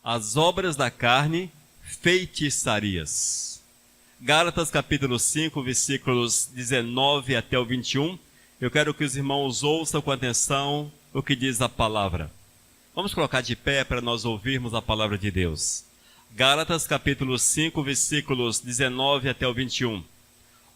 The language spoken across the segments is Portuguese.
As obras da carne, feitiçarias. Gálatas capítulo 5, versículos 19 até o 21. Eu quero que os irmãos ouçam com atenção o que diz a palavra. Vamos colocar de pé para nós ouvirmos a palavra de Deus. Gálatas capítulo 5, versículos 19 até o 21.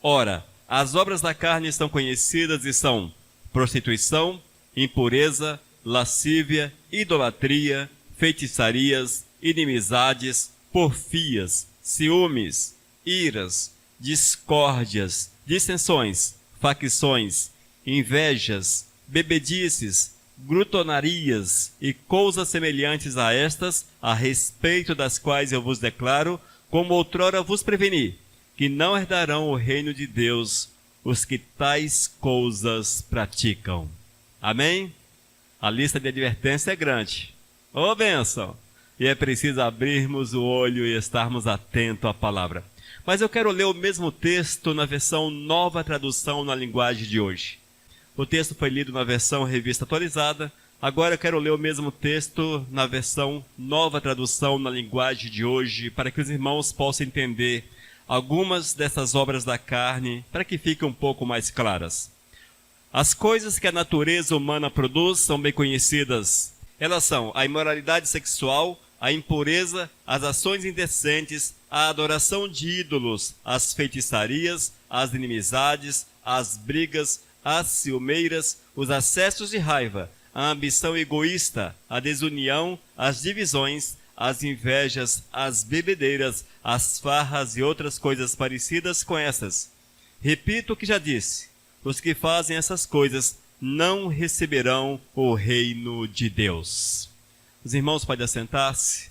Ora, as obras da carne estão conhecidas e são prostituição, impureza, lascívia, idolatria, feitiçarias, inimizades, porfias, ciúmes, iras, discórdias, dissensões, facções, invejas, bebedices, glutonarias e coisas semelhantes a estas, a respeito das quais eu vos declaro, como outrora vos preveni, que não herdarão o reino de Deus os que tais coisas praticam. Amém? A lista de advertência é grande. Ô bênção! E é preciso abrirmos o olho e estarmos atentos à palavra. Mas eu quero ler o mesmo texto na versão Nova Tradução na linguagem de hoje. O texto foi lido na versão Revista Atualizada. Agora eu quero ler o mesmo texto na versão Nova Tradução na linguagem de hoje, para que os irmãos possam entender algumas dessas obras da carne, para que fiquem um pouco mais claras. As coisas que a natureza humana produz são bem conhecidas. Elas são a imoralidade sexual, a impureza, as ações indecentes, a adoração de ídolos, as feitiçarias, as inimizades, as brigas, as ciumeiras, os acessos de raiva, a ambição egoísta, a desunião, as divisões, as invejas, as bebedeiras, as farras e outras coisas parecidas com essas. Repito o que já disse: os que fazem essas coisas não receberão o reino de Deus. Os irmãos podem assentar-se.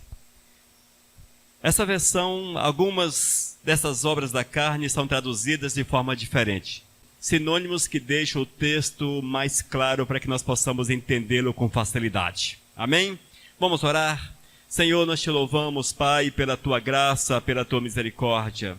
Essa versão, algumas dessas obras da carne são traduzidas de forma diferente. Sinônimos que deixam o texto mais claro para que nós possamos entendê-lo com facilidade. Amém? Vamos orar? Senhor, nós te louvamos, Pai, pela tua graça, pela tua misericórdia,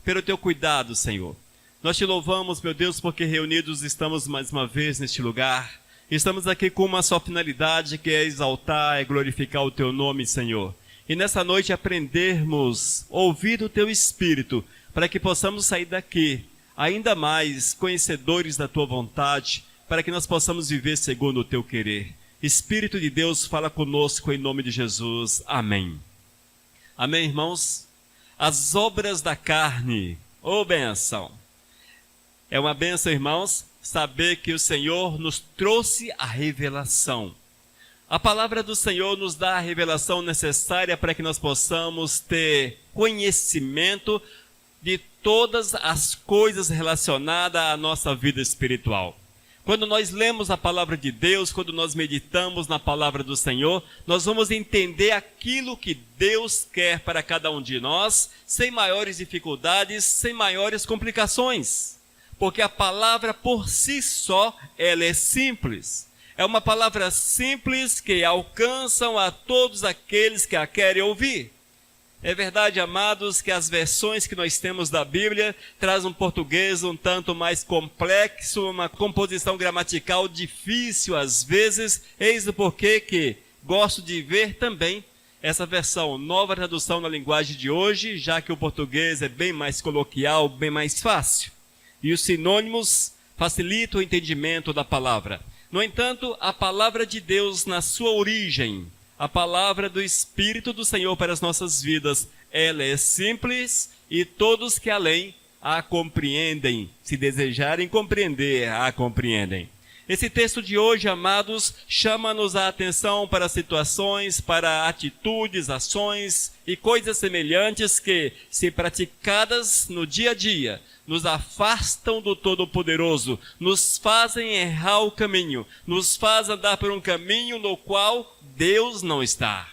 pelo teu cuidado, Senhor. Nós te louvamos, meu Deus, porque reunidos estamos mais uma vez neste lugar. Estamos aqui com uma só finalidade, que é exaltar e glorificar o teu nome, Senhor. E nessa noite aprendermos, ouvir o teu Espírito, para que possamos sair daqui ainda mais conhecedores da tua vontade, para que nós possamos viver segundo o teu querer. Espírito de Deus, fala conosco em nome de Jesus. Amém. Amém, irmãos? As obras da carne, ô bênção. É uma bênção, irmãos, saber que o Senhor nos trouxe a revelação. A palavra do Senhor nos dá a revelação necessária para que nós possamos ter conhecimento de todas as coisas relacionadas à nossa vida espiritual. Quando nós lemos a palavra de Deus, quando nós meditamos na palavra do Senhor, nós vamos entender aquilo que Deus quer para cada um de nós, sem maiores dificuldades, sem maiores complicações. Porque a palavra por si só, ela é simples. É uma palavra simples que alcançam a todos aqueles que a querem ouvir. É verdade, amados, que as versões que nós temos da Bíblia trazem um português um tanto mais complexo, uma composição gramatical difícil às vezes. Eis o porquê que gosto de ver também essa versão Nova Tradução na linguagem de hoje, já que o português é bem mais coloquial, bem mais fácil. E os sinônimos facilitam o entendimento da palavra. No entanto, a palavra de Deus na sua origem, a palavra do Espírito do Senhor para as nossas vidas, ela é simples e todos que além a compreendem, se desejarem compreender, a compreendem. Esse texto de hoje, amados, chama-nos a atenção para situações, para atitudes, ações e coisas semelhantes que, se praticadas no dia a dia, nos afastam do Todo-Poderoso, nos fazem errar o caminho, nos fazem andar por um caminho no qual Deus não está.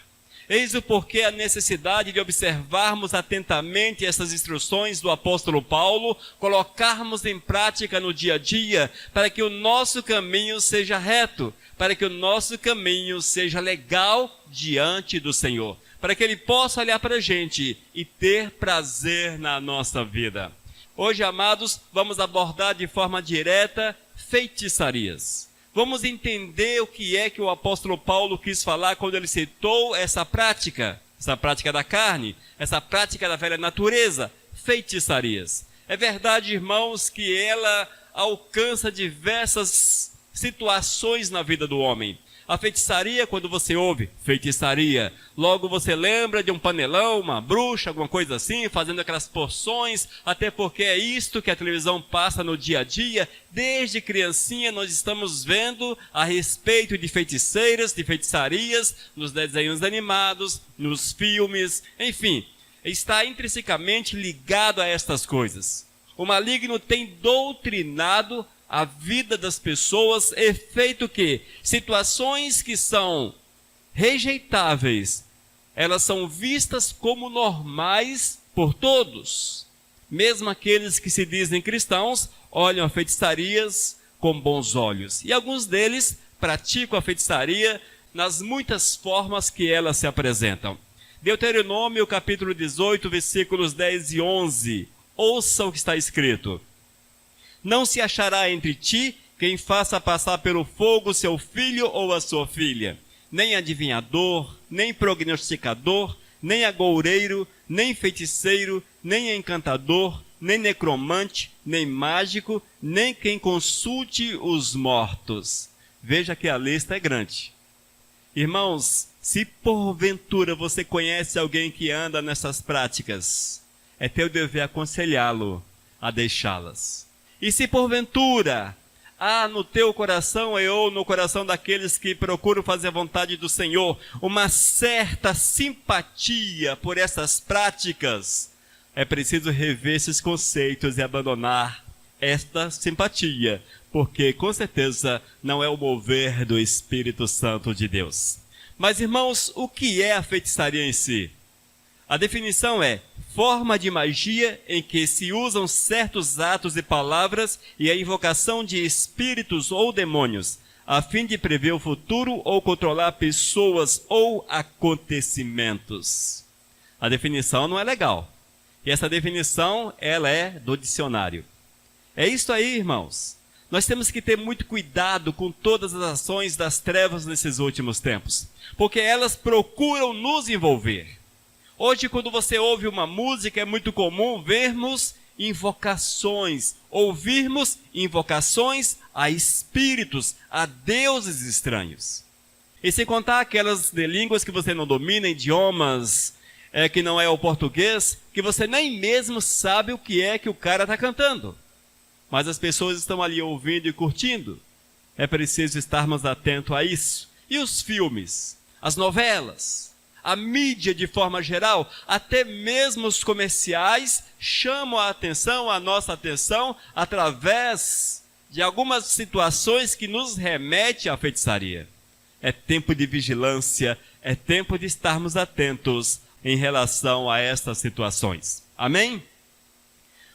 Eis o porquê a necessidade de observarmos atentamente essas instruções do apóstolo Paulo, colocarmos em prática no dia a dia, para que o nosso caminho seja reto, para que o nosso caminho seja legal diante do Senhor, para que Ele possa olhar para a gente e ter prazer na nossa vida. Hoje, amados, vamos abordar de forma direta feitiçarias. Vamos entender o que é que o apóstolo Paulo quis falar quando ele citou essa prática. essa prática da carne, essa prática da velha natureza, feitiçarias. É verdade, irmãos, que ela alcança diversas situações na vida do homem. A feitiçaria, quando você ouve feitiçaria, logo você lembra de um panelão, uma bruxa, alguma coisa assim, fazendo aquelas porções, até porque é isto que a televisão passa no dia a dia. Desde criancinha nós estamos vendo a respeito de feiticeiras, de feitiçarias, nos desenhos animados, nos filmes, enfim, está intrinsecamente ligado a estas coisas. O maligno tem doutrinado a vida das pessoas, é feito que situações que são rejeitáveis, elas são vistas como normais por todos. Mesmo aqueles que se dizem cristãos, olham a feitiçarias com bons olhos. E alguns deles praticam a feitiçaria nas muitas formas que elas se apresentam. Deuteronômio capítulo 18, versículos 10 e 11. Ouçam o que está escrito. Não se achará entre ti quem faça passar pelo fogo seu filho ou a sua filha, nem adivinhador, nem prognosticador, nem agoureiro, nem feiticeiro, nem encantador, nem necromante, nem mágico, nem quem consulte os mortos. Veja que a lista é grande. Irmãos, se porventura você conhece alguém que anda nessas práticas, é teu dever aconselhá-lo a deixá-las. E se porventura há no teu coração ou no coração daqueles que procuram fazer a vontade do Senhor uma certa simpatia por essas práticas, é preciso rever esses conceitos e abandonar esta simpatia, porque com certeza não é o mover do Espírito Santo de Deus. Mas irmãos, o que é a feitiçaria em si? A definição é forma de magia em que se usam certos atos e palavras e a invocação de espíritos ou demônios, a fim de prever o futuro ou controlar pessoas ou acontecimentos. A definição não é legal. E essa definição, ela é do dicionário. É isso aí, irmãos. Nós temos que ter muito cuidado com todas as ações das trevas nesses últimos tempos, porque elas procuram nos envolver. Hoje, quando você ouve uma música, é muito comum vermos invocações, ouvirmos invocações a espíritos, a deuses estranhos. E sem contar aquelas de línguas que você não domina, idiomas que não é o português, que você nem mesmo sabe o que é que o cara está cantando. Mas as pessoas estão ali ouvindo e curtindo. É preciso estarmos atentos a isso. E os filmes, as novelas, a mídia de forma geral, até mesmo os comerciais, chamam a nossa atenção, através de algumas situações que nos remetem à feitiçaria. É tempo de vigilância, é tempo de estarmos atentos em relação a estas situações. Amém?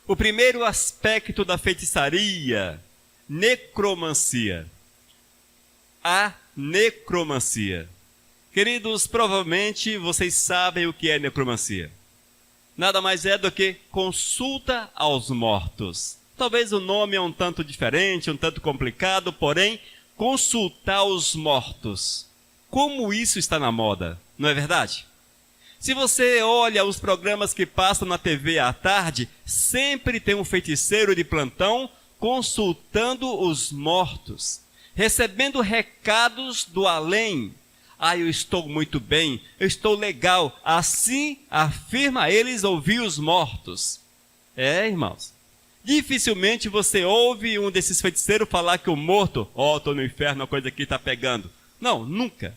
O primeiro aspecto da feitiçaria, necromancia. A necromancia. Queridos, provavelmente vocês sabem o que é necromancia. Nada mais é do que consulta aos mortos. Talvez o nome é um tanto diferente, um tanto complicado, porém, consultar os mortos. Como isso está na moda, não é verdade? Se você olha os programas que passam na TV à tarde, sempre tem um feiticeiro de plantão consultando os mortos, recebendo recados do além. Eu estou muito bem, eu estou legal. Assim afirma eles ouvir os mortos. Irmãos, dificilmente você ouve um desses feiticeiros falar que o morto, estou no inferno, a coisa aqui está pegando. Não, nunca.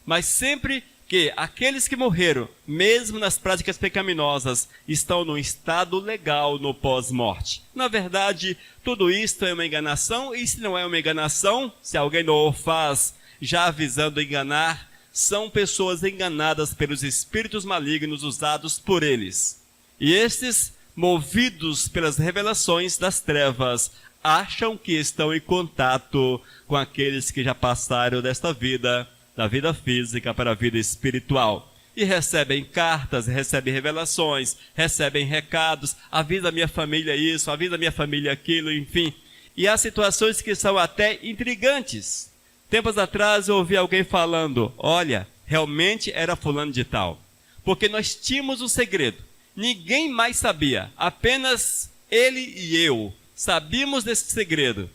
Mas sempre que aqueles que morreram, mesmo nas práticas pecaminosas, estão num estado legal no pós-morte. Na verdade, tudo isto é uma enganação, e se não é uma enganação, se alguém não o faz já visando enganar, são pessoas enganadas pelos espíritos malignos usados por eles. E estes, movidos pelas revelações das trevas, acham que estão em contato com aqueles que já passaram desta vida, da vida física para a vida espiritual. E recebem cartas, recebem revelações, recebem recados, avisa a minha família isso, avisa a minha família aquilo, enfim. E há situações que são até intrigantes. Tempos atrás eu ouvi alguém falando, olha, realmente era fulano de tal. porque nós tínhamos um segredo. Ninguém mais sabia, apenas ele e eu sabíamos desse segredo.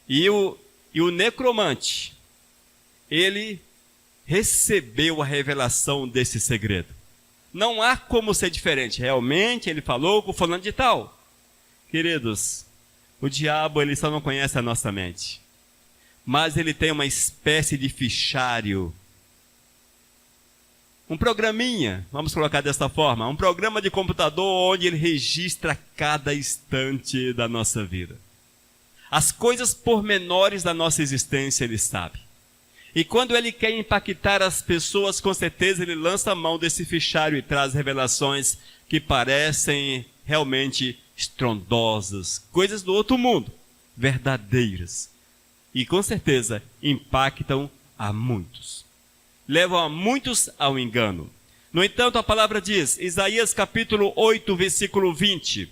E o necromante, ele recebeu a revelação desse segredo. Não há como ser diferente. Realmente, ele falou com o fulano de tal. Queridos, o diabo, ele só não conhece a nossa mente. Mas ele tem uma espécie de fichário. Um programinha, vamos colocar dessa forma, um programa de computador onde ele registra cada instante da nossa vida. As coisas pormenores da nossa existência ele sabe. E quando ele quer impactar as pessoas, com certeza ele lança a mão desse fichário e traz revelações que parecem realmente estrondosas, coisas do outro mundo, verdadeiras. E com certeza impactam a muitos. Levam a muitos ao engano. No entanto, a palavra diz, Isaías capítulo 8, versículo 20.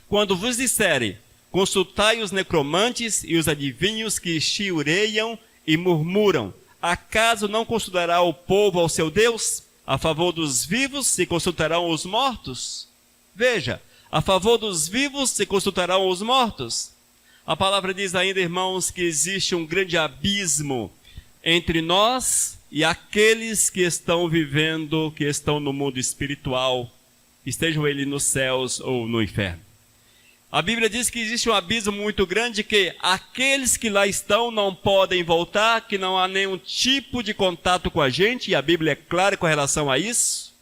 Quando vos disserem, consultai os necromantes e os adivinhos que chiureiam e murmuram, acaso não consultará o povo ao seu Deus? A favor dos vivos se consultarão os mortos? Veja, a favor dos vivos se consultarão os mortos? A palavra diz ainda, irmãos, que existe um grande abismo entre nós e aqueles que estão vivendo, que estão no mundo espiritual, estejam eles nos céus ou no inferno. A Bíblia diz que existe um abismo muito grande, que aqueles que lá estão não podem voltar, que não há nenhum tipo de contato com a gente, e a Bíblia é clara com relação a isso.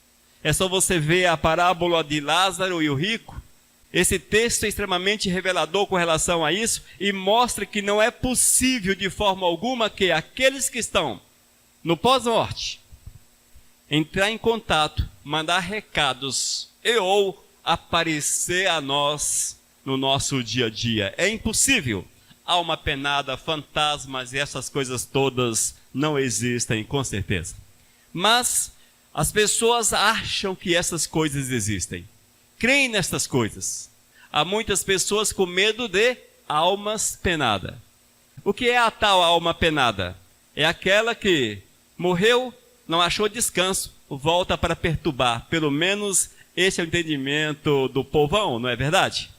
É só você ver a parábola de Lázaro e o rico. Esse texto é extremamente revelador com relação a isso e mostra que não é possível de forma alguma que aqueles que estão no pós-morte entrar em contato, mandar recados e ou aparecer a nós no nosso dia a dia. É impossível. Alma penada, fantasmas e essas coisas todas não existem, com certeza. Mas as pessoas acham que essas coisas existem. Creem nestas coisas. Há muitas pessoas com medo de almas penadas. O que é a tal alma penada? É aquela que morreu, não achou descanso, volta para perturbar. Pelo menos esse é o entendimento do povão, não é verdade?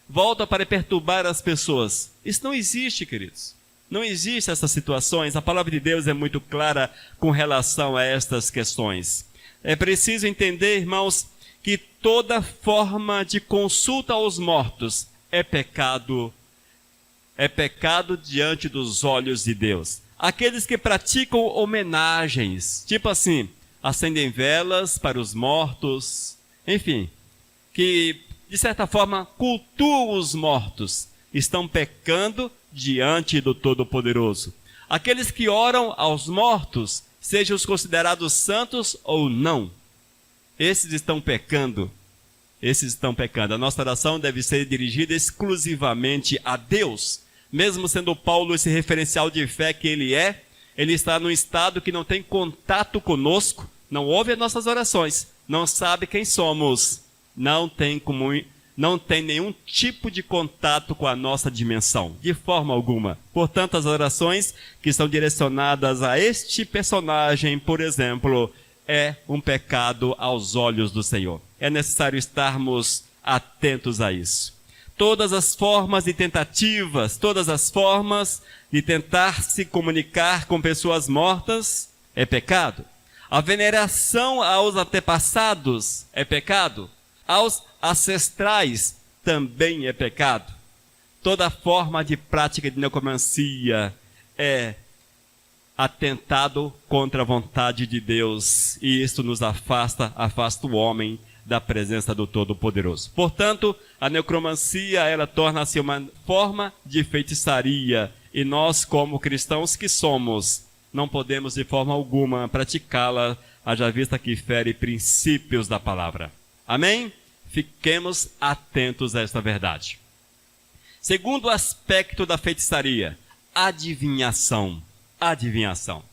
Volta para perturbar as pessoas. Isso não existe, queridos. Não existe essas situações. A palavra de Deus é muito clara com relação a estas questões. É preciso entender, irmãos, que toda forma de consulta aos mortos é pecado diante dos olhos de Deus. Aqueles que praticam homenagens, tipo assim, acendem velas para os mortos, enfim, que de certa forma cultuam os mortos, estão pecando diante do Todo-Poderoso. Aqueles que oram aos mortos, sejam os considerados santos ou não, esses estão pecando. Esses estão pecando. A nossa oração deve ser dirigida exclusivamente a Deus. Mesmo sendo Paulo esse referencial de fé que ele está num estado que não tem contato conosco, não ouve as nossas orações, não sabe quem somos, não tem nenhum tipo de contato com a nossa dimensão, de forma alguma. Portanto, as orações que são direcionadas a este personagem, por exemplo, é um pecado aos olhos do Senhor. É necessário estarmos atentos a isso. Todas as formas de tentativas, todas as formas de tentar se comunicar com pessoas mortas é pecado. A veneração aos antepassados é pecado. Aos ancestrais também é pecado. Toda forma de prática de necromancia é atentado contra a vontade de Deus, e isso nos afasta o homem da presença do Todo-Poderoso. Portanto, a necromancia, ela torna-se uma forma de feitiçaria, e nós, como cristãos que somos, não podemos de forma alguma praticá-la, haja vista que fere princípios da palavra. Amém? Fiquemos atentos a esta verdade. Segundo aspecto da feitiçaria, adivinhação. Adivinhação.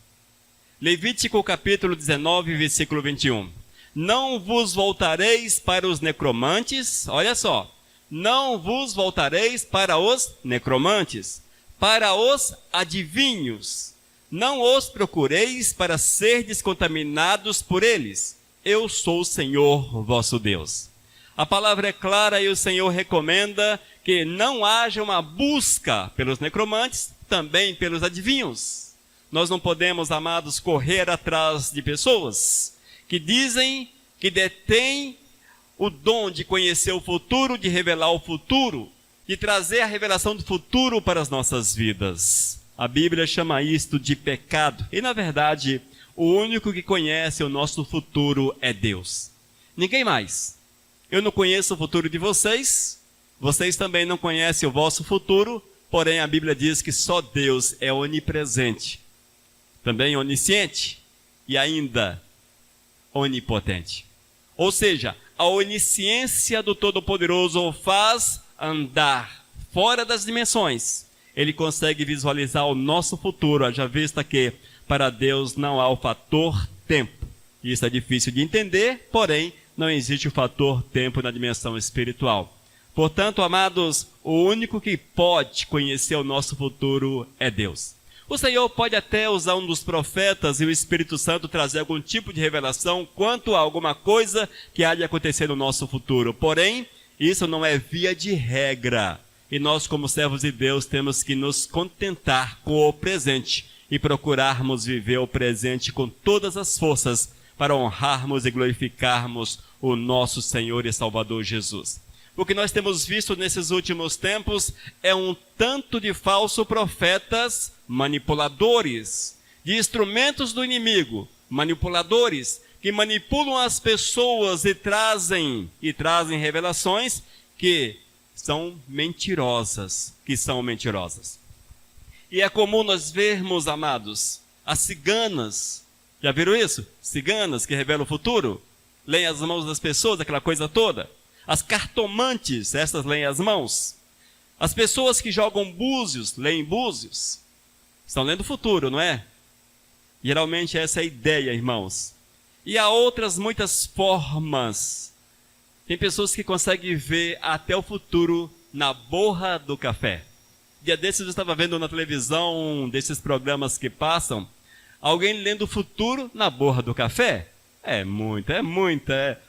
Levítico capítulo 19, versículo 21. Não vos voltareis para os necromantes, olha só, não vos voltareis para os necromantes, para os adivinhos, não os procureis para serdes contaminados por eles, Eu sou o Senhor vosso Deus. A palavra é clara e o Senhor recomenda que não haja uma busca pelos necromantes, também pelos adivinhos. Nós não podemos, amados, correr atrás de pessoas que dizem que detêm o dom de conhecer o futuro, de revelar o futuro, de trazer a revelação do futuro para as nossas vidas. A Bíblia chama isto de pecado. E, na verdade, o único que conhece o nosso futuro é Deus. Ninguém mais. Eu não conheço o futuro de vocês, vocês também não conhecem o vosso futuro, porém a Bíblia diz que só Deus é onipresente, também onisciente e ainda onipotente. Ou seja, a onisciência do Todo-Poderoso o faz andar fora das dimensões. Ele consegue visualizar o nosso futuro, haja vista que para Deus não há o fator tempo. Isso é difícil de entender, porém não existe o fator tempo na dimensão espiritual. Portanto, amados, o único que pode conhecer o nosso futuro é Deus. O Senhor pode até usar um dos profetas e o Espírito Santo trazer algum tipo de revelação quanto a alguma coisa que há de acontecer no nosso futuro. Porém, isso não é via de regra. E nós, como servos de Deus, temos que nos contentar com o presente e procurarmos viver o presente com todas as forças para honrarmos e glorificarmos o nosso Senhor e Salvador Jesus. O que nós temos visto nesses últimos tempos é um tanto de falsos profetas manipuladores, de instrumentos do inimigo, manipuladores, que manipulam as pessoas e trazem revelações que são mentirosas, E é comum nós vermos, amados, as ciganas. Já viram isso? Ciganas que revelam o futuro, leem as mãos das pessoas, aquela coisa toda. As cartomantes, essas leem as mãos. As pessoas que jogam búzios, leem búzios. Estão lendo o futuro, não é? Geralmente essa é a ideia, irmãos. E há outras muitas formas. Tem pessoas que conseguem ver até o futuro na borra do café. Dia desses eu estava vendo na televisão, desses programas que passam, alguém lendo o futuro na borra do café.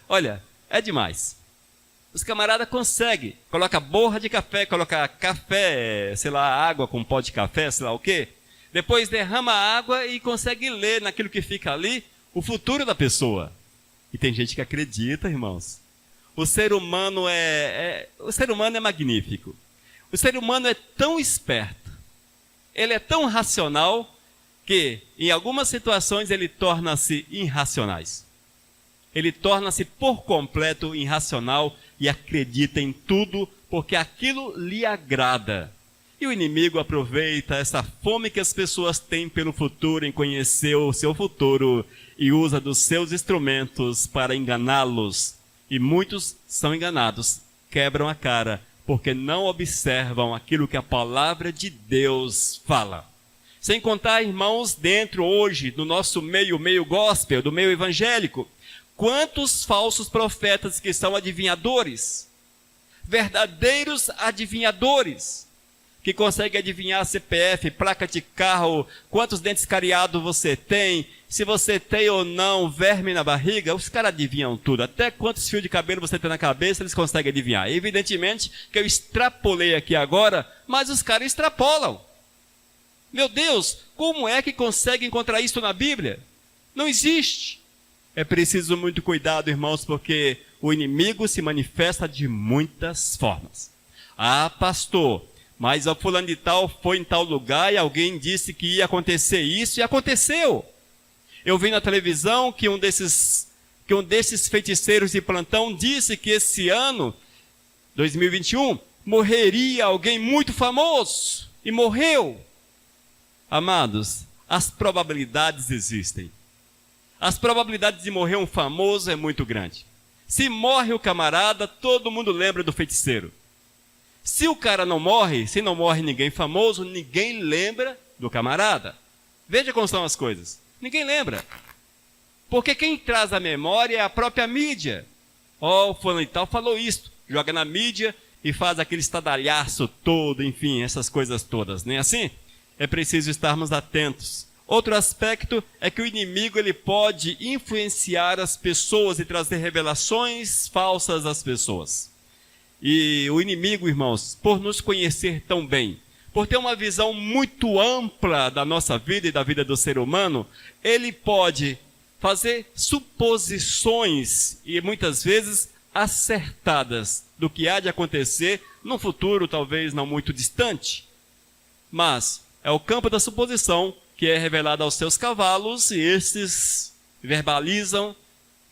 Olha, é demais. Os camaradas conseguem. Coloca borra de café, coloca café, sei lá, água com pó de café, sei lá o quê. Depois derrama a água e consegue ler naquilo que fica ali o futuro da pessoa. E tem gente que acredita, irmãos. O ser humano é magnífico. O ser humano é tão esperto. Ele é tão racional que, em algumas situações, ele torna-se irracionais. Ele torna-se por completo irracional e acredita em tudo porque aquilo lhe agrada. E o inimigo aproveita essa fome que as pessoas têm pelo futuro, em conhecer o seu futuro, e usa dos seus instrumentos para enganá-los. E muitos são enganados, quebram a cara, porque não observam aquilo que a palavra de Deus fala. Sem contar, irmãos, dentro hoje do nosso meio gospel, do meio evangélico, quantos falsos profetas que são adivinhadores, verdadeiros adivinhadores, que conseguem adivinhar CPF, placa de carro, quantos dentes cariados você tem, se você tem ou não verme na barriga, os caras adivinham tudo. Até quantos fios de cabelo você tem na cabeça, eles conseguem adivinhar. Evidentemente que eu extrapolei aqui agora, mas os caras extrapolam. Meu Deus, como é que consegue encontrar isso na Bíblia? Não existe. É preciso muito cuidado, irmãos, porque o inimigo se manifesta de muitas formas. Ah, pastor, mas o fulano de tal foi em tal lugar e alguém disse que ia acontecer isso e aconteceu. Eu vi na televisão que um desses feiticeiros de plantão disse que esse ano, 2021, morreria alguém muito famoso e morreu. Amados, as probabilidades existem. As probabilidades de morrer um famoso é muito grande. Se morre o camarada, todo mundo lembra do feiticeiro. Se o cara não morre, se não morre ninguém famoso, ninguém lembra do camarada. Veja como são as coisas. Ninguém lembra. Porque quem traz a memória é a própria mídia. O fulano e tal falou isso. Joga na mídia e faz aquele estadalhaço todo, enfim, essas coisas todas. Nem assim? É preciso estarmos atentos. Outro aspecto é que o inimigo ele pode influenciar as pessoas e trazer revelações falsas às pessoas. E o inimigo, irmãos, por nos conhecer tão bem, por ter uma visão muito ampla da nossa vida e da vida do ser humano, ele pode fazer suposições e muitas vezes acertadas do que há de acontecer num futuro talvez não muito distante. Mas é o campo da suposição que é revelado aos seus cavalos e estes verbalizam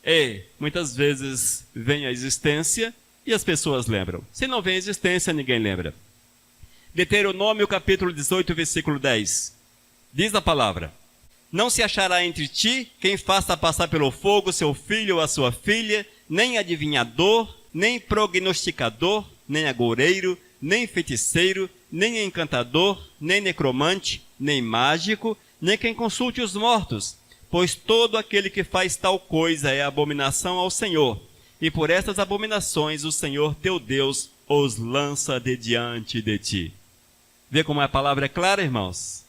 e muitas vezes vem à existência e as pessoas lembram. Se não vem à existência, ninguém lembra. Deuteronômio capítulo 18, versículo 10. Diz a palavra: não se achará entre ti quem faça passar pelo fogo seu filho ou a sua filha, nem adivinhador, nem prognosticador, nem agoureiro, nem feiticeiro, nem encantador, nem necromante, nem mágico, nem quem consulte os mortos, pois todo aquele que faz tal coisa é abominação ao Senhor, e por estas abominações o Senhor teu Deus os lança de diante de ti. Vê como a palavra é clara, irmãos?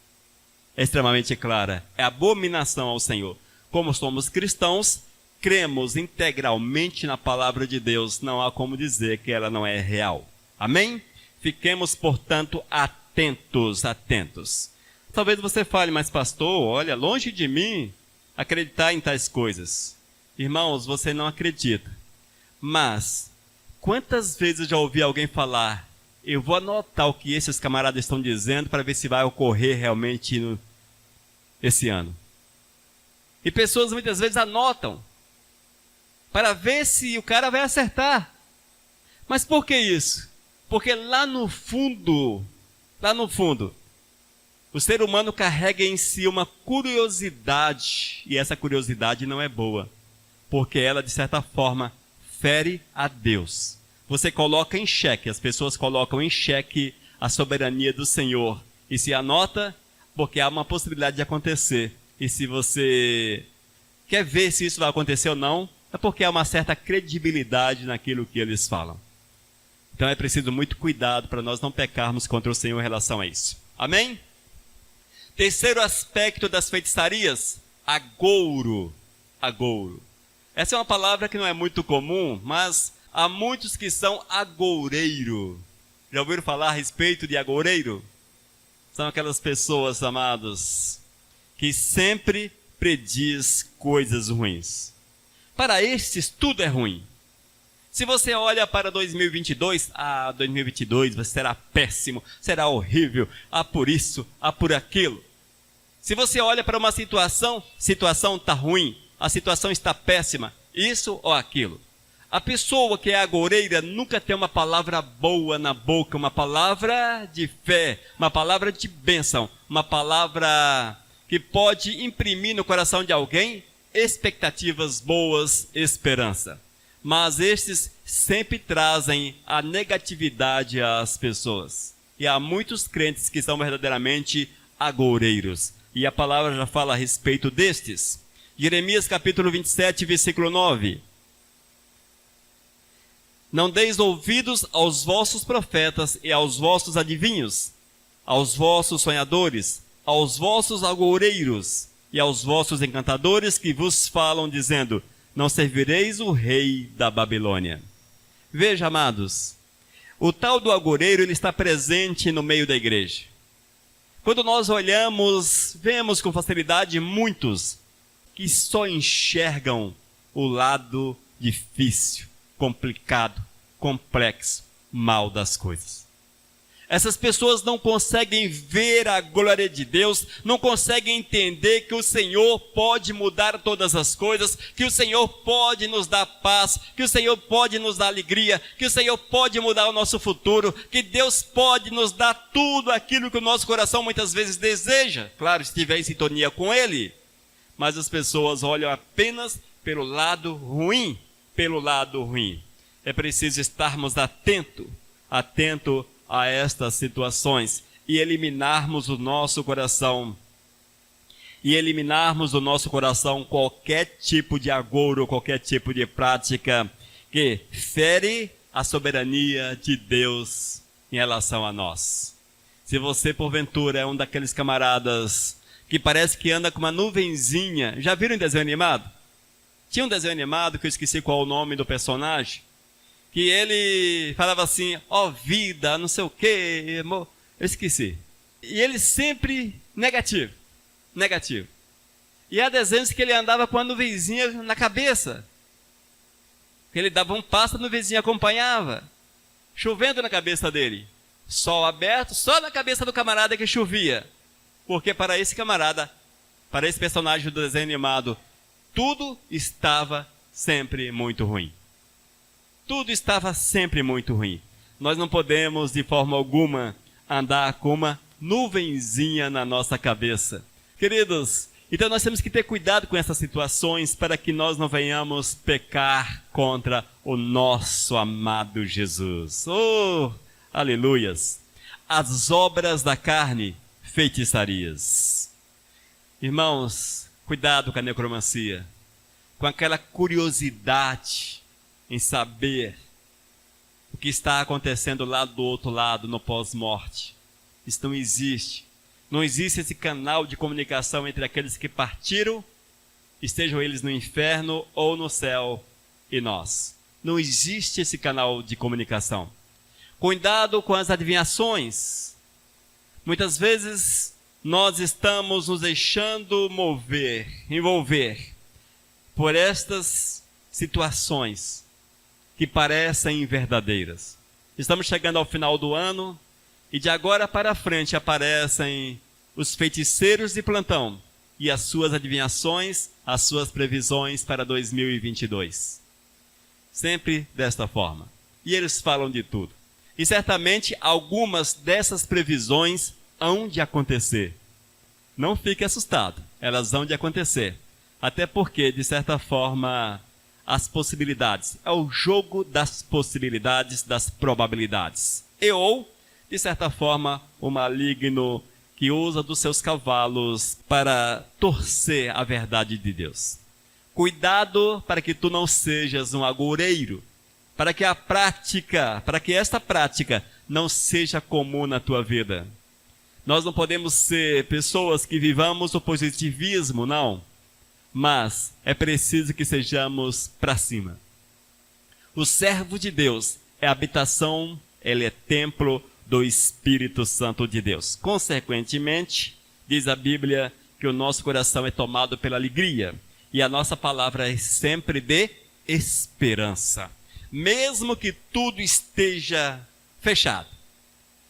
É extremamente clara. É abominação ao Senhor. Como somos cristãos, cremos integralmente na palavra de Deus. Não há como dizer que ela não é real. Amém? Fiquemos, portanto, atentos. Talvez você fale, mas pastor, olha, longe de mim acreditar em tais coisas. Irmãos, você não acredita. Mas, quantas vezes eu já ouvi alguém falar: eu vou anotar o que esses camaradas estão dizendo para ver se vai ocorrer realmente esse ano. E pessoas muitas vezes anotam para ver se o cara vai acertar. Mas por que isso? Porque lá no fundo, o ser humano carrega em si uma curiosidade, e essa curiosidade não é boa, porque ela, de certa forma, fere a Deus. Você coloca em xeque, as pessoas colocam em xeque a soberania do Senhor. E se anota, porque há uma possibilidade de acontecer. E se você quer ver se isso vai acontecer ou não, é porque há uma certa credibilidade naquilo que eles falam. Então é preciso muito cuidado para nós não pecarmos contra o Senhor em relação a isso. Amém? Terceiro aspecto das feitiçarias, agouro. Agouro. Essa é uma palavra que não é muito comum, mas há muitos que são agoureiro. Já ouviram falar a respeito de agoureiro? São aquelas pessoas, amados, que sempre prediz coisas ruins. Para estes, tudo é ruim. Se você olha para 2022, 2022 será péssimo, será horrível, por isso, por aquilo. Se você olha para uma situação está ruim, a situação está péssima, isso ou aquilo. A pessoa que é agoureira nunca tem uma palavra boa na boca, uma palavra de fé, uma palavra de bênção, uma palavra que pode imprimir no coração de alguém expectativas boas, esperança. Mas estes sempre trazem a negatividade às pessoas. E há muitos crentes que são verdadeiramente agoureiros. E a palavra já fala a respeito destes. Jeremias capítulo 27, versículo 9. Não deis ouvidos aos vossos profetas e aos vossos adivinhos, aos vossos sonhadores, aos vossos agoureiros e aos vossos encantadores que vos falam, dizendo: não servireis o rei da Babilônia. Veja, amados, o tal do agoureiro, ele está presente no meio da igreja. Quando nós olhamos, vemos com facilidade muitos que só enxergam o lado difícil, complicado, complexo, mal das coisas. Essas pessoas não conseguem ver a glória de Deus, não conseguem entender que o Senhor pode mudar todas as coisas, que o Senhor pode nos dar paz, que o Senhor pode nos dar alegria, que o Senhor pode mudar o nosso futuro, que Deus pode nos dar tudo aquilo que o nosso coração muitas vezes deseja, claro, se estiver em sintonia com Ele. Mas as pessoas olham apenas pelo lado ruim, É preciso estarmos atento a estas situações e eliminarmos do nosso coração qualquer tipo de agouro, qualquer tipo de prática que fere a soberania de Deus em relação a nós. Se você porventura é um daqueles camaradas que parece que anda com uma nuvenzinha. Já viram um desenho animado? Tinha um desenho animado que eu esqueci qual é o nome do personagem, que ele falava assim, ó vida, não sei o quê, eu esqueci. E ele sempre negativo. E há desenhos que ele andava com a nuvenzinha na cabeça. Ele dava um passo, a nuvenzinha acompanhava, chovendo na cabeça dele. Sol aberto, só na cabeça do camarada que chovia. Porque para esse camarada, para esse personagem do desenho animado, tudo estava sempre muito ruim. Tudo estava sempre muito ruim. Nós não podemos, de forma alguma, andar com uma nuvenzinha na nossa cabeça. Queridos, então nós temos que ter cuidado com essas situações para que nós não venhamos pecar contra o nosso amado Jesus. Oh, aleluias! As obras da carne, feitiçarias. Irmãos, cuidado com a necromancia, com aquela curiosidade em saber o que está acontecendo lá do outro lado, no pós-morte. Isso não existe. Não existe esse canal de comunicação entre aqueles que partiram, estejam eles no inferno ou no céu, e nós. Não existe esse canal de comunicação. Cuidado com as adivinhações. Muitas vezes nós estamos nos deixando envolver por estas situações que parecem verdadeiras. Estamos chegando ao final do ano e de agora para frente aparecem os feiticeiros de plantão e as suas adivinhações, as suas previsões para 2022. Sempre desta forma. E eles falam de tudo. E certamente algumas dessas previsões hão de acontecer. Não fique assustado, elas hão de acontecer. Até porque, de certa forma, as possibilidades, é o jogo das possibilidades, das probabilidades. Ou, de certa forma, o maligno que usa dos seus cavalos para torcer a verdade de Deus. Cuidado para que tu não sejas um agoureiro, para que esta prática não seja comum na tua vida. Nós não podemos ser pessoas que vivamos o positivismo, não. Mas é preciso que sejamos para cima. O servo de Deus é habitação, ele é templo do Espírito Santo de Deus. Consequentemente, diz a Bíblia que o nosso coração é tomado pela alegria. E a nossa palavra é sempre de esperança. Mesmo que tudo esteja fechado,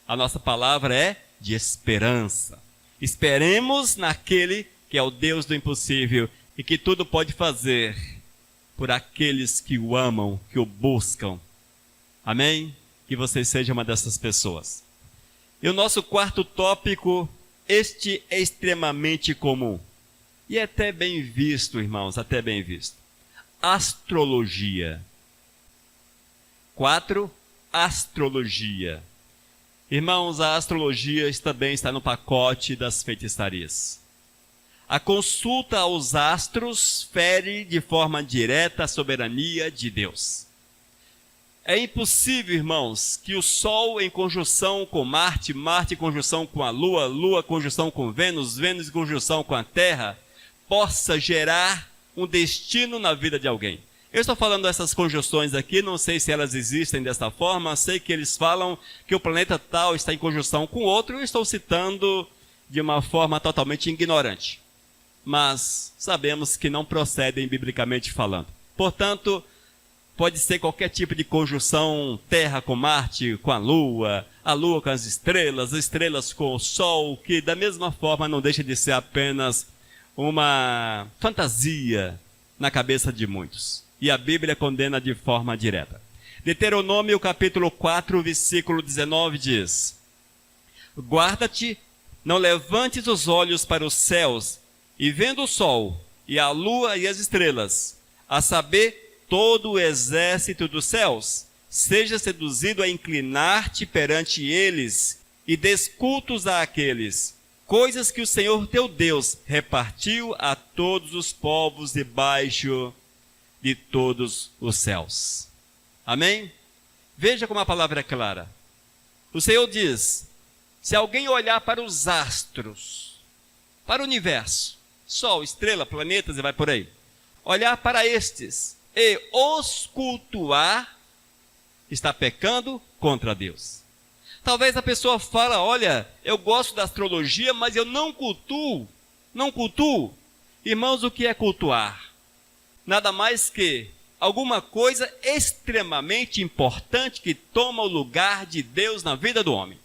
a nossa palavra é de esperança. Esperemos naquele que é o Deus do impossível e que tudo pode fazer por aqueles que o amam, que o buscam. Amém? Que você seja uma dessas pessoas. E o nosso quarto tópico, este é extremamente comum. E é até bem visto, irmãos, até bem visto. Astrologia. 4. Astrologia. Irmãos, a astrologia também está no pacote das feitiçarias. A consulta aos astros fere de forma direta a soberania de Deus. É impossível, irmãos, que o Sol em conjunção com Marte, Marte em conjunção com a Lua, Lua em conjunção com Vênus, Vênus em conjunção com a Terra, possa gerar um destino na vida de alguém. Eu estou falando dessas conjunções aqui, não sei se elas existem dessa forma, sei que eles falam que o planeta tal está em conjunção com outro, eu estou citando de uma forma totalmente ignorante. Mas sabemos que não procedem biblicamente falando. Portanto, pode ser qualquer tipo de conjunção, Terra com Marte, com a Lua com as estrelas com o Sol, que da mesma forma não deixa de ser apenas uma fantasia na cabeça de muitos. E a Bíblia condena de forma direta. Deuteronômio capítulo 4, versículo 19 diz: Guarda-te, não levantes os olhos para os céus, e vendo o sol, e a lua e as estrelas, a saber, todo o exército dos céus, seja seduzido a inclinar-te perante eles, e des cultos àqueles, coisas que o Senhor teu Deus repartiu a todos os povos debaixo de todos os céus. Amém? Veja como a palavra é clara. O Senhor diz: se alguém olhar para os astros, para o universo, Sol, estrela, planetas e vai por aí, olhar para estes e os cultuar, está pecando contra Deus. Talvez a pessoa fale, olha, eu gosto da astrologia, mas eu não cultuo. Irmãos, o que é cultuar? Nada mais que alguma coisa extremamente importante que toma o lugar de Deus na vida do homem.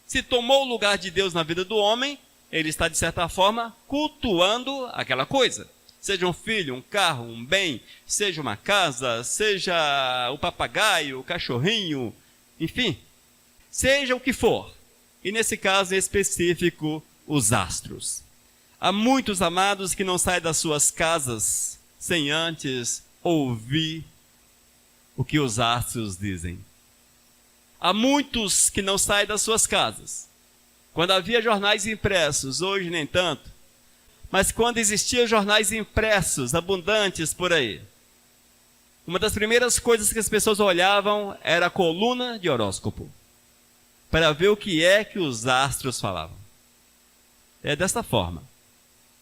Se tomou o lugar de Deus na vida do homem, ele está, de certa forma, cultuando aquela coisa. Seja um filho, um carro, um bem, seja uma casa, seja o papagaio, o cachorrinho, enfim, seja o que for. E nesse caso específico, os astros. Há muitos amados que não saem das suas casas sem antes ouvir o que os astros dizem. Há muitos que não saem das suas casas. Quando havia jornais impressos, hoje nem tanto, mas quando existiam jornais impressos, abundantes por aí, uma das primeiras coisas que as pessoas olhavam era a coluna de horóscopo, para ver o que é que os astros falavam. É desta forma.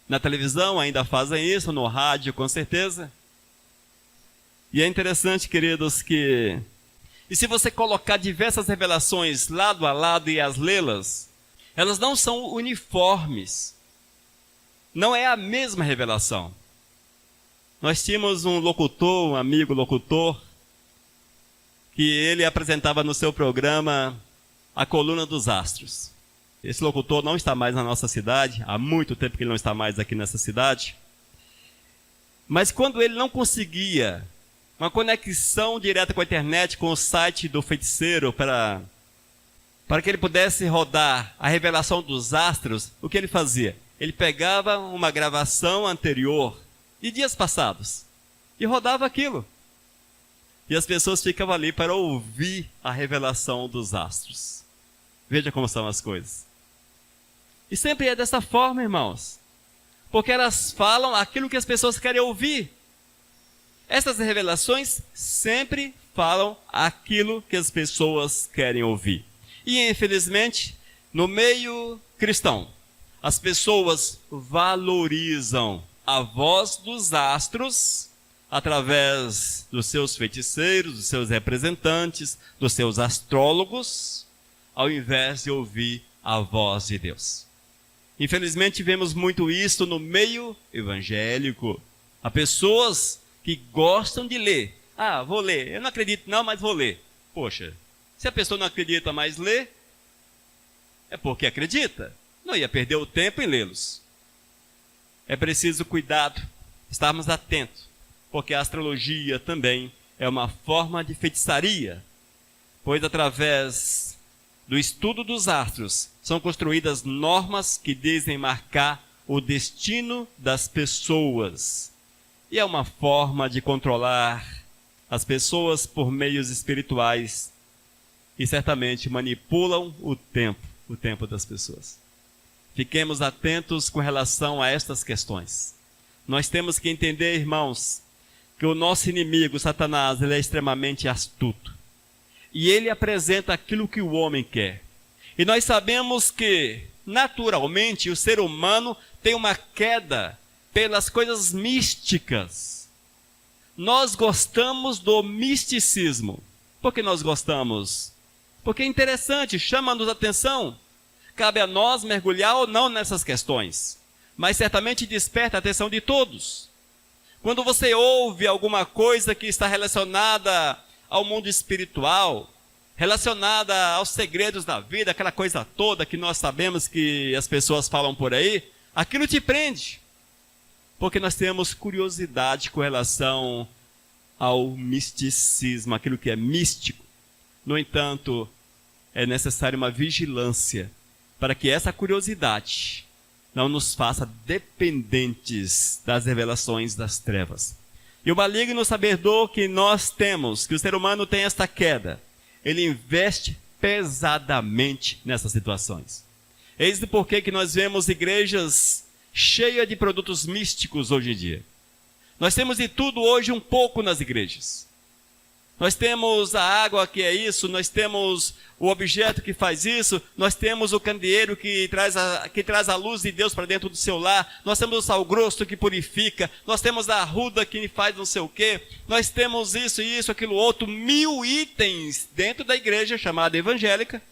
Na televisão ainda fazem isso, no rádio com certeza. E é interessante, queridos, que... E se você colocar diversas revelações lado a lado e as lê-las, elas não são uniformes. Não é a mesma revelação. Nós tínhamos um locutor, um amigo locutor, que ele apresentava no seu programa a coluna dos astros. Esse locutor não está mais na nossa cidade, há muito tempo que ele não está mais aqui nessa cidade. Mas quando ele não conseguia uma conexão direta com a internet, com o site do feiticeiro, para que ele pudesse rodar a revelação dos astros, o que ele fazia? Ele pegava uma gravação anterior, de dias passados, e rodava aquilo. E as pessoas ficavam ali para ouvir a revelação dos astros. Veja como são as coisas. E sempre é dessa forma, irmãos. Porque elas falam aquilo que as pessoas querem ouvir. Essas revelações sempre falam aquilo que as pessoas querem ouvir. E, infelizmente, no meio cristão, as pessoas valorizam a voz dos astros através dos seus feiticeiros, dos seus representantes, dos seus astrólogos, ao invés de ouvir a voz de Deus. Infelizmente, vemos muito isso no meio evangélico. Há pessoas que gostam de ler. Ah, vou ler. Eu não acredito não, mas vou ler. Poxa, se a pessoa não acredita, mas lê, é porque acredita. Não ia perder o tempo em lê-los. É preciso cuidado, estarmos atentos, porque a astrologia também é uma forma de feitiçaria, pois através do estudo dos astros são construídas normas que dizem marcar o destino das pessoas. E é uma forma de controlar as pessoas por meios espirituais e certamente manipulam o tempo das pessoas. Fiquemos atentos com relação a estas questões. Nós temos que entender, irmãos, que o nosso inimigo, Satanás, ele é extremamente astuto. E ele apresenta aquilo que o homem quer. E nós sabemos que, naturalmente, o ser humano tem uma queda pelas coisas místicas. Nós gostamos do misticismo. Por que nós gostamos? Porque é interessante, chama-nos a atenção. Cabe a nós mergulhar ou não nessas questões. Mas certamente desperta a atenção de todos. Quando você ouve alguma coisa que está relacionada ao mundo espiritual, relacionada aos segredos da vida, aquela coisa toda que nós sabemos que as pessoas falam por aí, aquilo te prende. Porque nós temos curiosidade com relação ao misticismo, aquilo que é místico. No entanto, é necessária uma vigilância para que essa curiosidade não nos faça dependentes das revelações das trevas. E o maligno sabedor que nós temos, que o ser humano tem esta queda, ele investe pesadamente nessas situações. Eis o porquê que nós vemos igrejas cheias de produtos místicos hoje em dia. Nós temos de tudo hoje um pouco nas igrejas. Nós temos a água que é isso, nós temos o objeto que faz isso, nós temos o candeeiro que traz a luz de Deus para dentro do seu lar, nós temos o sal grosso que purifica, nós temos a arruda que faz não sei o quê, nós temos isso, aquilo outro, 1000 itens dentro da igreja chamada evangélica,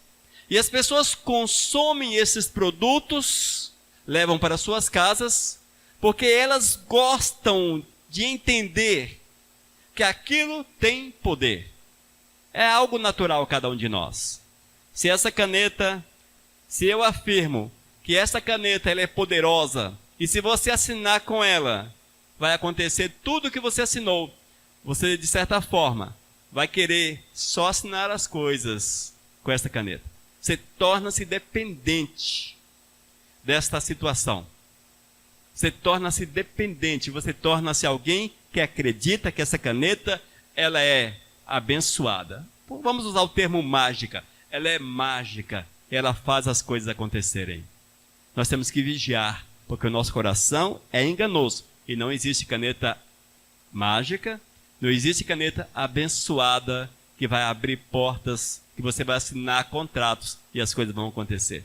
e as pessoas consomem esses produtos, levam para suas casas, porque elas gostam de entender que aquilo tem poder. É algo natural cada um de nós. Se eu afirmo que essa caneta ela é poderosa, e se você assinar com ela, vai acontecer tudo o que você assinou, você de certa forma vai querer só assinar as coisas com essa caneta. Você torna-se dependente desta situação. Você torna-se dependente, você torna-se alguém que acredita que essa caneta ela é abençoada. Vamos usar o termo mágica. Ela é mágica, ela faz as coisas acontecerem. Nós temos que vigiar, porque o nosso coração é enganoso. E não existe caneta mágica, não existe caneta abençoada que vai abrir portas, que você vai assinar contratos e as coisas vão acontecer.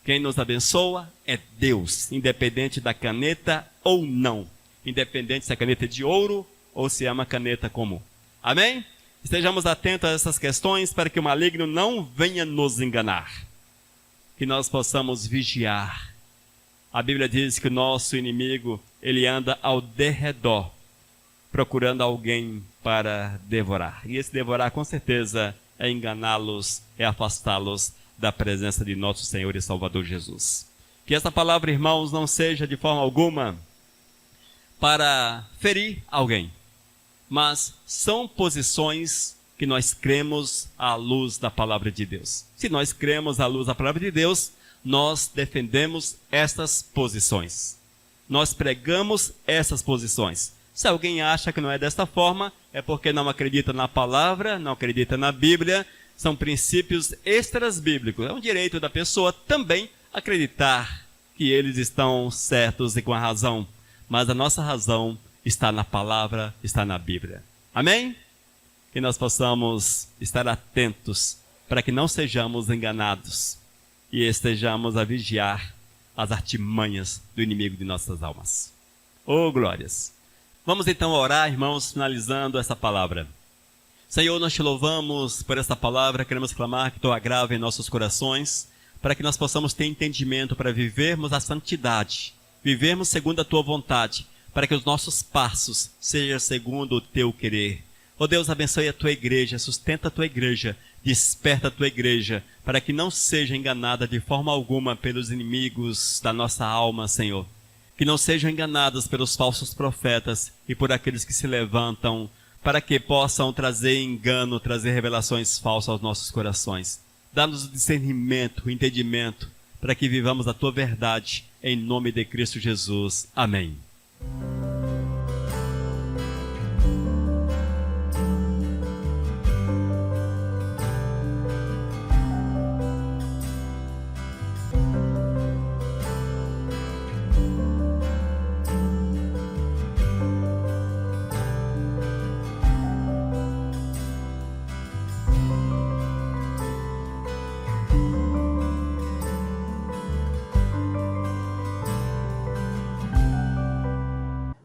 Quem nos abençoa é Deus, independente da caneta ou não. Independente se a caneta é de ouro ou se é uma caneta comum. Amém? Estejamos atentos a essas questões para que o maligno não venha nos enganar. Que nós possamos vigiar. A Bíblia diz que o nosso inimigo, ele anda ao derredor, procurando alguém para devorar. E esse devorar, com certeza, é enganá-los, é afastá-los da presença de nosso Senhor e Salvador Jesus. Que essa palavra, irmãos, não seja de forma alguma para ferir alguém, mas são posições que nós cremos à luz da palavra de Deus. Se nós cremos à luz da palavra de Deus, nós defendemos essas posições. Nós pregamos essas posições. Se alguém acha que não é desta forma, é porque não acredita na palavra, não acredita na Bíblia. São princípios extrabíblicos. É um direito da pessoa também acreditar que eles estão certos e com a razão. Mas a nossa razão está na palavra, está na Bíblia. Amém? Que nós possamos estar atentos para que não sejamos enganados e estejamos a vigiar as artimanhas do inimigo de nossas almas. Oh, glórias! Vamos então orar, irmãos, finalizando essa palavra. Senhor, nós te louvamos por essa palavra, queremos clamar que tua graça em nossos corações, para que nós possamos ter entendimento para vivermos a santidade, vivermos segundo a tua vontade, para que os nossos passos sejam segundo o teu querer. Ó Deus, abençoe a tua igreja, sustenta a tua igreja, desperta a tua igreja, para que não seja enganada de forma alguma pelos inimigos da nossa alma, Senhor. Que não sejam enganadas pelos falsos profetas e por aqueles que se levantam, para que possam trazer engano, trazer revelações falsas aos nossos corações. Dá-nos o discernimento, o entendimento, para que vivamos a tua verdade, em nome de Cristo Jesus. Amém.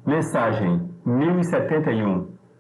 Mensagem 1071